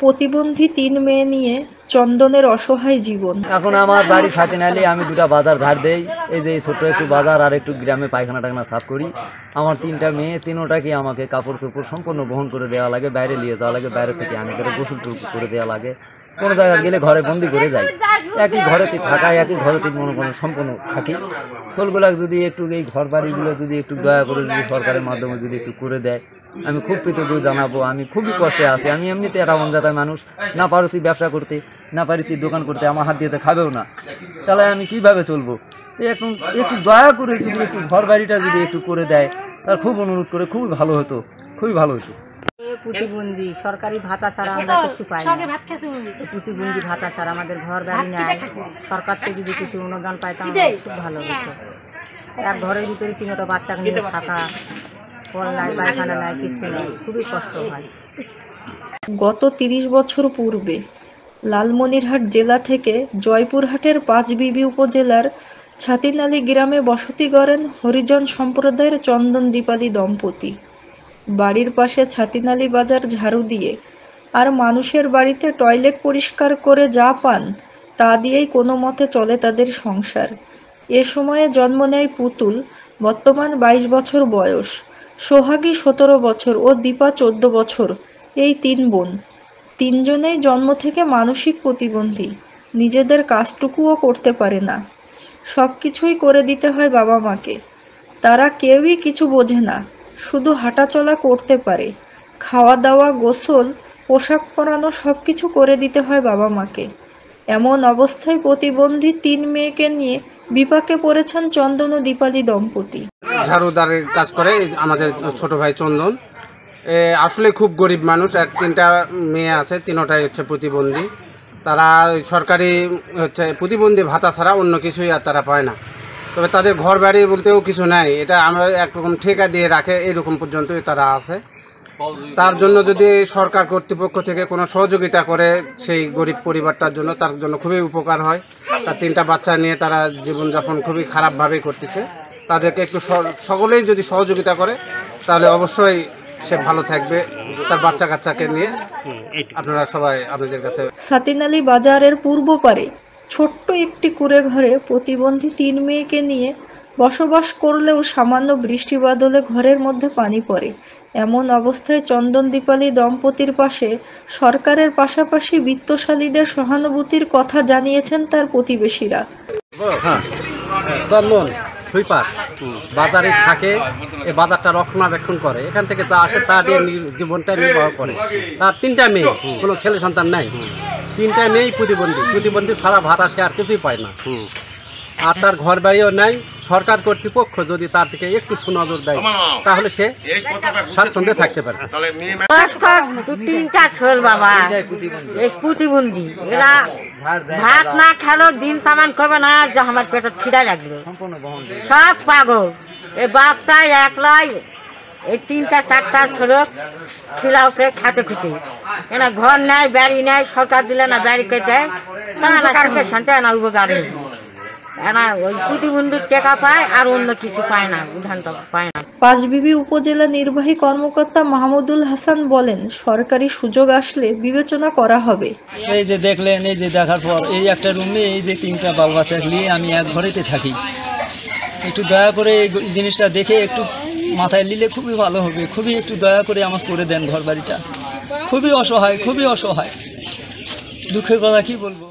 প্রতিবন্ধী ৩ মেয়ে নিয়ে চন্দনের অসহায় জীবন। এখন আমার বাড়ি ছাতিনালি, আমি দুটা বাজার ধার দেই। এই যে ছোট্ট একটু বাজার আর একটু গ্রামে পায়খানা টাখানা সাফ করি। আমার 3টা মেয়ে, তিনোটাকে আমাকে কাপড় চোপড় সম্পূর্ণ বহন করে দেওয়া লাগে, বাইরে নিয়ে যাওয়া লাগে, বাইরে থেকে আনে করে গোসল করে দেওয়া লাগে। কোনো জায়গায় গেলে ঘরে বন্দি করে যাই, একই ঘরেতে থাকায়, একই ঘরেতে মনে করেন সম্পূর্ণ থাকি। সোলগুলা যদি একটু এই ঘর বাড়িগুলো যদি একটু দয়া করে যদি সরকারের মাধ্যমে যদি একটু করে দেয়, আমি খুব কৃতজ্ঞ জানাবো। আমি খুবই কষ্টে আছি। আমি এমনিতে একটা অনজাতার মানুষ, না পারছি ব্যবসা করতে, না পারছি দোকান করতে, আমার হাত দিয়ে খাবেও না, তাহলে আমি কিভাবে চলবো? একটু একটু দয়া করে যদি একটু ঘর বাড়িটা যদি একটু করে দেয়, তার খুব অনুরোধ করে, খুবই ভালো হতো, খুবই ভালো হতো। প্রতিবন্ধী সরকারি ভাতা ছাড়া আমরা কিছু পাই না। প্রতিবন্ধী ভাতা ছাড়া আমাদের ঘর বাড়ি নাই। সরকার থেকে যদি কিছু অনুদান পাইতাম খুব ভালো হতো। এক ঘরের ভিতরে 3টা বাচ্চা নিয়ে থাকা, ফল নাই, পায়খানা নাই, কিছু নাই, খুবই কষ্ট হয়। গত 30 বছর পূর্বে লালমনিরহাট জেলা থেকে জয়পুরহাটের পাঁচবিবি উপজেলার ছাতিনালী গ্রামে বসতি গড়েন হরিজন সম্প্রদায়ের চন্দন দীপালি দম্পতি। বাড়ির পাশে ছাতিনালী বাজার ঝাড়ু দিয়ে আর মানুষের বাড়িতে টয়লেট পরিষ্কার করে যা পান তা দিয়েই কোনো মতে চলে তাদের সংসার। এ সময়ে জন্ম নেয় পুতুল, বর্তমান 22 বছর বয়স, সোহাগী 17 বছর ও দীপা 14 বছর। এই 3 বোন, 3জনেই জন্ম থেকে মানসিক প্রতিবন্ধী। নিজেদের কাজটুকুও করতে পারে না, সব কিছুই করে দিতে হয় বাবা মাকে। তারা কেউই কিছু বোঝে না, শুধু হাঁটাচলা করতে পারে। খাওয়া দাওয়া, গোসল, পোশাক পরানো সব কিছু করে দিতে হয় বাবা মাকে। এমন অবস্থায় প্রতিবন্ধী 3 মেয়েকে নিয়ে বিপাকে পড়েছেন চন্দন ও দীপালি দম্পতি। ঝাড়ুদারের কাজ করে আমাদের ছোট ভাই চন্দন। আসলে খুব গরিব মানুষ। 3টা মেয়ে আছে, 3টাই হচ্ছে প্রতিবন্ধী। তারা সরকারি হচ্ছে প্রতিবন্ধী ভাতা ছাড়া অন্য কিছুই আর তারা পায় না। তবে তাদের ঘর বাড়ি বলতেও কিছু নাই, এটা আমরা একরকম ঠেকা দিয়ে রাখে, এইরকম পর্যন্তই তারা আছে। তার জন্য যদি সরকার কর্তৃপক্ষ থেকে কোনো সহযোগিতা করে সেই গরিব পরিবারটার জন্য, তার জন্য খুবই উপকার হয়। তার 3টা বাচ্চা নিয়ে তারা জীবনযাপন খুবই খারাপভাবেই করতেছে। তাদেরকে একটু সকলেই যদি সহযোগিতা করে তাহলে অবশ্যই সে ভালো থাকবে তার বাচ্চা কাচ্চাকে নিয়ে। আপনারা সবাই আপনাদের কাছে। ছাতিনালী বাজারের পূর্ব পারে ছোট্ট একটি কুঁড়ে ঘরে প্রতিবন্ধী 3 মেয়েকে নিয়ে বসবাস করলেও সামান্য বৃষ্টি বাদলে ঘরের মধ্যে পানি পড়ে। এমন অবস্থায় চন্দন দীপালি দম্পতির পাশে সরকারের পাশাপাশি বিত্তশালীদের সহানুভূতির কথা জানিয়েছেন তার প্রতিবেশীরা। চন্দন সুইপার বাজারে থাকে, এই বাজারটা রক্ষণাবেক্ষণ করে, এখান থেকে যা আসে তা দিয়ে জীবনটা নির্বাহ করে। তার 3টা মেয়ে, কোনো ছেলে সন্তান নাই। 3টা মেয়েই প্রতিবন্ধী ছাড়া ভাতা সে আর কিছুই পায় না। আর তার ঘর বাড়িও নাই। সরকার কর্তৃপক্ষ যদি তার দিকে একটু সুনজর দেয় তাহলে সে স্বাচ্ছন্দ্যে থাকতে পারে। 3টা ছোল বাবা এই প্রতিবন্ধী, এরা ভাত না খেলো দিন তামান করবে না, যে আমার পেটে খিদা লাগলো, সব পাগল। এই বাপটা একলাই এই 3টা 4টা ছোল খিলাওছে খাতে খুঁটে। এনা ঘর নাই, বাড়ি নাই, সরকার দিলে না বাড়ি কেটে না উপকারে। এনা ওই প্রতিবন্ধীর টাকা পায় আর অন্য কিছু পায় না, উঠানটা পায় না। পাঁচবিবি উপজেলা নির্বাহী কর্মকর্তা মাহমুদুল হাসান বলেন, সরকারি সুযোগ আসলে বিবেচনা করা হবে। এই যে দেখলেন, এই যে দেখার পর এই একটা রুমে এই যে 3টা বাবা বাচ্চা নিয়ে আমি এক ঘরেতে থাকি। একটু দয়া করে এই জিনিসটা দেখে একটু মাথায় নিলে খুবই ভালো হবে। খুবই একটু দয়া করে আমাকে করে দেন ঘর বাড়িটা। খুবই অসহায়, খুবই অসহায়, দুঃখের কথা কি বলবো।